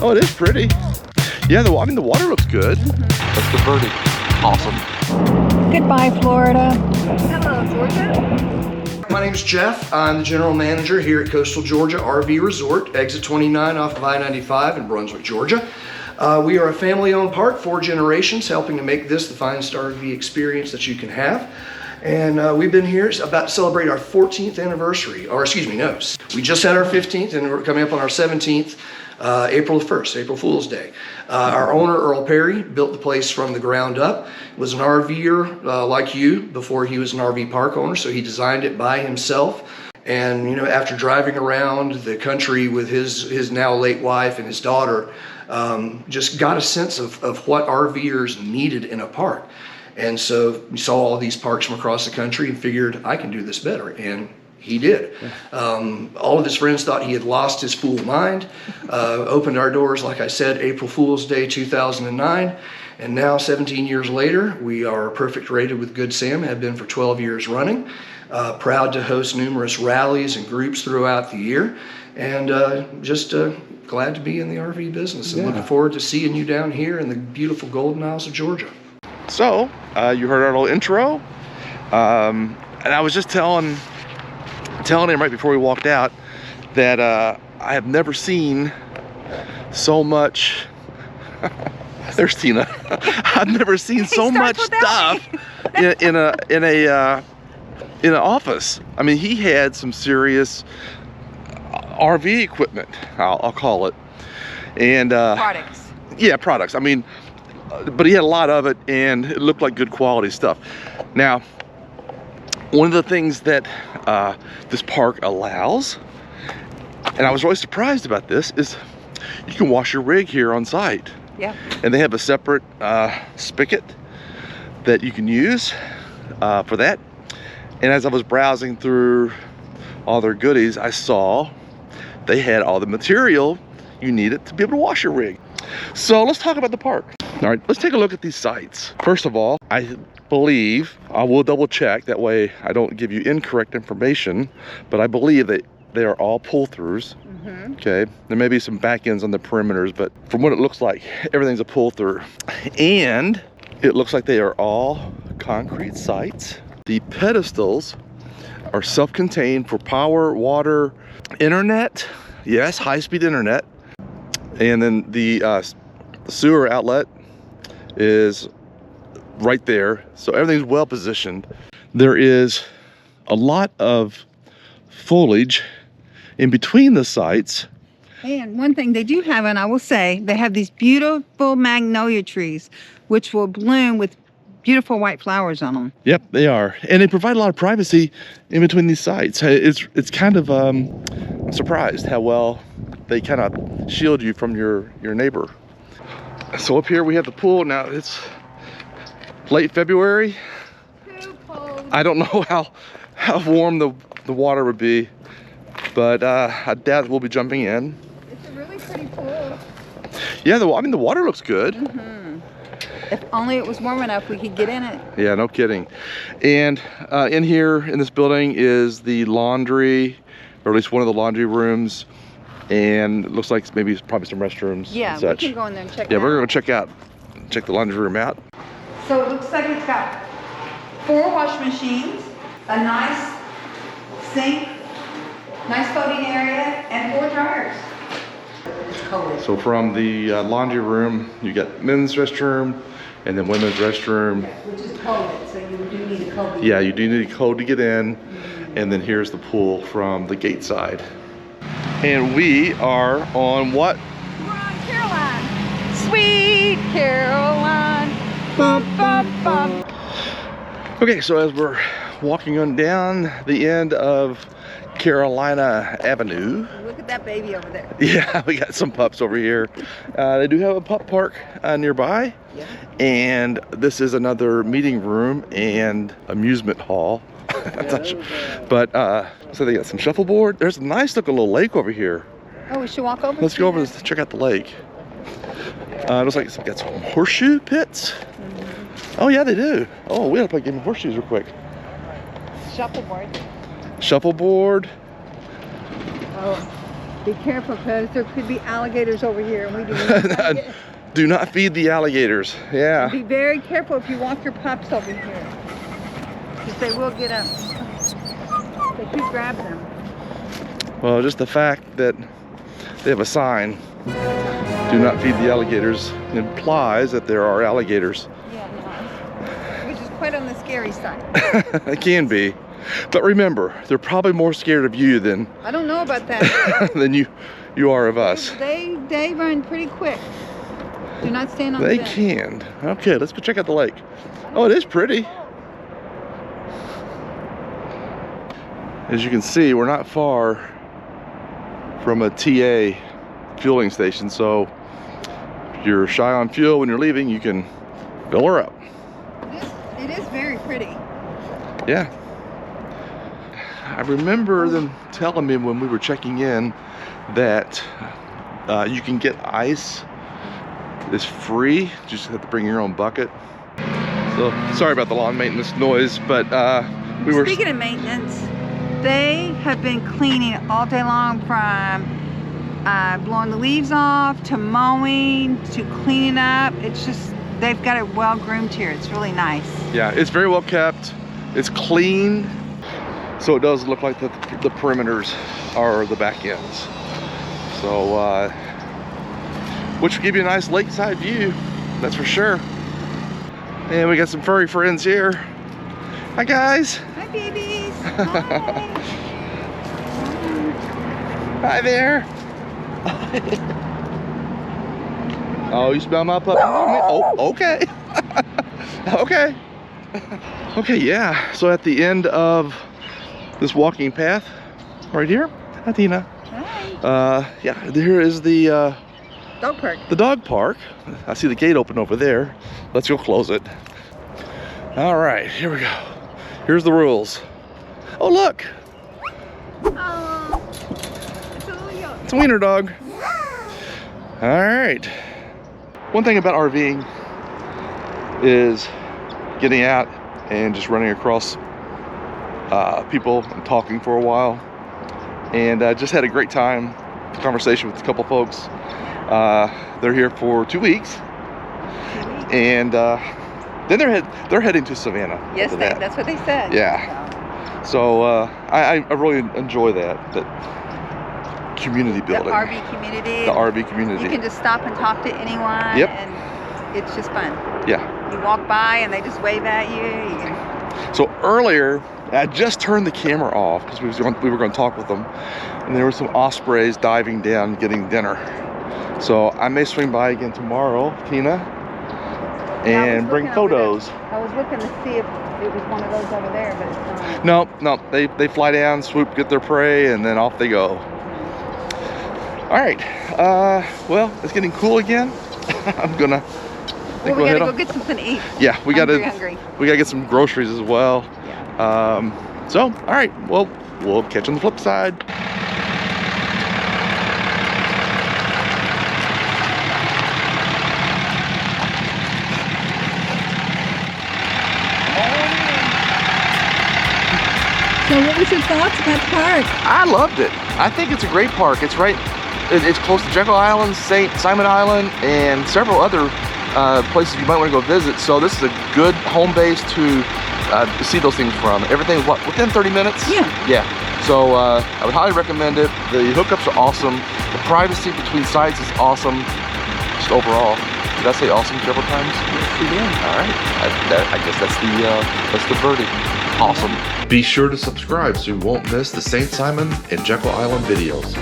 Oh, it is pretty. Yeah, I mean, the water looks good. That's the birdie. Awesome. Goodbye, Florida. Hello, Georgia. My name's Jeff. I'm the general manager here at Coastal Georgia RV Resort, exit 29 off of I-95 in Brunswick, Georgia. We are a family-owned park, 4 generations, helping to make this the finest RV experience that you can have. And we've been here about to celebrate our 14th anniversary, or excuse me, no. We just had our 15th and we're coming up on our 17th, April 1st, April Fool's Day. Our owner, Earl Perry, built the place from the ground up. Was an RVer like you before he was an RV park owner, so he designed it by himself. And you know, after driving around the country with his now late wife and his daughter, just got a sense of what RVers needed in a park. And so we saw all these parks from across the country and figured, I can do this better. And he did. All of his friends thought he had lost his fool mind. Opened our doors, like I said, April Fool's Day 2009. And now, 17 years later, we are perfect rated with Good Sam, have been for 12 years running. Proud to host numerous rallies and groups throughout the year. And just glad to be in the RV business and looking forward to seeing you down here in the beautiful Golden Isles of Georgia. So, you heard our little intro. And I was just telling him right before we walked out that I have never seen so much. There's Tina. I've never seen so much stuff in an office. I mean, he had some serious RV equipment, I'll call it, and Products. Yeah, products. I mean, but he had a lot of it, and it looked like good quality stuff. Now, one of the things that this park allows, and I was really surprised about this, is you can wash your rig here on site. Yeah. And they have a separate spigot that you can use for that. And as I was browsing through all their goodies, I saw they had all the material you needed to be able to wash your rig. So let's talk about the park. All right, let's take a look at these sites. First of all, I believe, I will double check, that way I don't give you incorrect information, but I believe that they are all pull-throughs. Okay, there may be some back ends on the perimeters, but from what it looks like, everything's a pull-through. And it looks like they are all concrete sites. The pedestals are self-contained for power, water, internet. Yes, high-speed internet. And then the sewer outlet is right there, so everything's well positioned. There is a lot of foliage in between the sites. And one thing they do have, and I will say, they have these beautiful magnolia trees, which will bloom with beautiful white flowers on them. Yep, they are, and they provide a lot of privacy in between these sites. It's kind of I'm surprised how well they kind of shield you from your neighbor. So up here we have the pool. Now it's late February. Too cold. I don't know how warm the water would be, but I doubt we'll be jumping in. It's a really pretty pool. Yeah, I mean, the water looks good. If only it was warm enough, we could get in it. Yeah, no kidding. And in here, in this building, is the laundry, or at least one of the laundry rooms. And it looks like probably some restrooms. Yeah, and such. we can go in there and check it out. Yeah, we're gonna check the laundry room out. So it looks like it's got 4 wash machines, a nice sink, nice floating area, and 4 dryers. It's cold. So from the laundry room, you got men's restroom, and then women's restroom. Yeah, which is COVID, so you do need a code. Yeah, you do need a code to get in. And then here's the pool from the gate side. And we are on what? We're on Caroline. Sweet Caroline. Bum, bum, bum. Okay, so as we're walking on down the end of Carolina Avenue. Look at that baby over there. Yeah, we got some pups over here. They do have a pup park nearby. Yeah. And this is another meeting room and amusement hall. But so they got some shuffleboard. There's a nice looking little lake over here. Oh, we should walk over. Let's go over and check out the lake. Looks like it's got some horseshoe pits. Oh yeah, they do. Oh, we gotta play a game of horseshoes real quick. Shuffleboard. Shuffleboard. Oh. Be careful, because there could be alligators over here, and we do not Do not feed the alligators. Yeah. Be very careful if you walk your pups over here, because they will get up. They could grab them. Well, just the fact that they have a sign, "Do not feed the alligators," implies that there are alligators. Yeah, no. Which is quite on the scary side. It can be. But remember, they're probably more scared of you than I don't know about that. than you are of us. They run pretty quick. Do not stand on the They bench. can. Okay, let's go check out the lake. Oh, it is pretty. As you can see, we're not far from a TA fueling station, so if you're shy on fuel when you're leaving, you can fill her up. It is very pretty. Yeah. I remember them telling me when we were checking in that you can get ice. It's free. You just have to bring your own bucket. So sorry about the lawn maintenance noise, but we were. Speaking of maintenance, they have been cleaning all day long, from blowing the leaves off to mowing to cleaning up. It's just, they've got it well groomed here. It's really nice. Yeah, it's very well kept. It's clean. So it does look like the perimeters are the back ends. So, which will give you a nice lakeside view, that's for sure. And we got some furry friends here. Hi guys. Hi babies. Hi. Hi there. Oh, you smell my puppy? Oh, okay. Okay. Okay, yeah. So at the end of this walking path right here, hi Tina. Hi. Yeah, here is the Dog park. the dog park. I see the gate open over there. Let's go close it. All right, here we go. Here's the rules. Oh look, Oh, it's a little young. it's a wiener dog. All right. One thing about RVing is getting out and just running across people and talking for a while. And just had a great time, conversation with a couple folks. They're here for 2 weeks, and then they're heading to Savannah. Yes, after that. that's what they said. Yeah. So I really enjoy that community The building. RV community. The RV community. You can just stop and talk to anyone. Yep. And it's just fun. Yeah. You walk by and they just wave at you. You can... So earlier, I just turned the camera off because we were going to talk with them, and there were some ospreys diving down getting dinner. So I may swing by again tomorrow, Tina, and bring photos. I was looking to see if it was one of those over there, but it's not. No, they fly down, swoop, get their prey, and then off they go. All right. Well, it's getting cool again. I'm gonna. Well, we gotta go get something to eat. Yeah, we gotta get some groceries as well. Yeah. So, all right. Well, we'll catch you on the flip side. So what was your thoughts about the park? I loved it. I think it's a great park. It's right. It's close to Jekyll Island, St. Simon Island, and several other places you might want to go visit. So this is a good home base to see those things from. Everything, within 30 minutes? Yeah. Yeah. So I would highly recommend it. The hookups are awesome. The privacy between sites is awesome. Just overall. Did I say awesome several times? Yes, you did. All right. I guess that's the verdict. Awesome. Be sure to subscribe so you won't miss the St. Simon and Jekyll Island videos.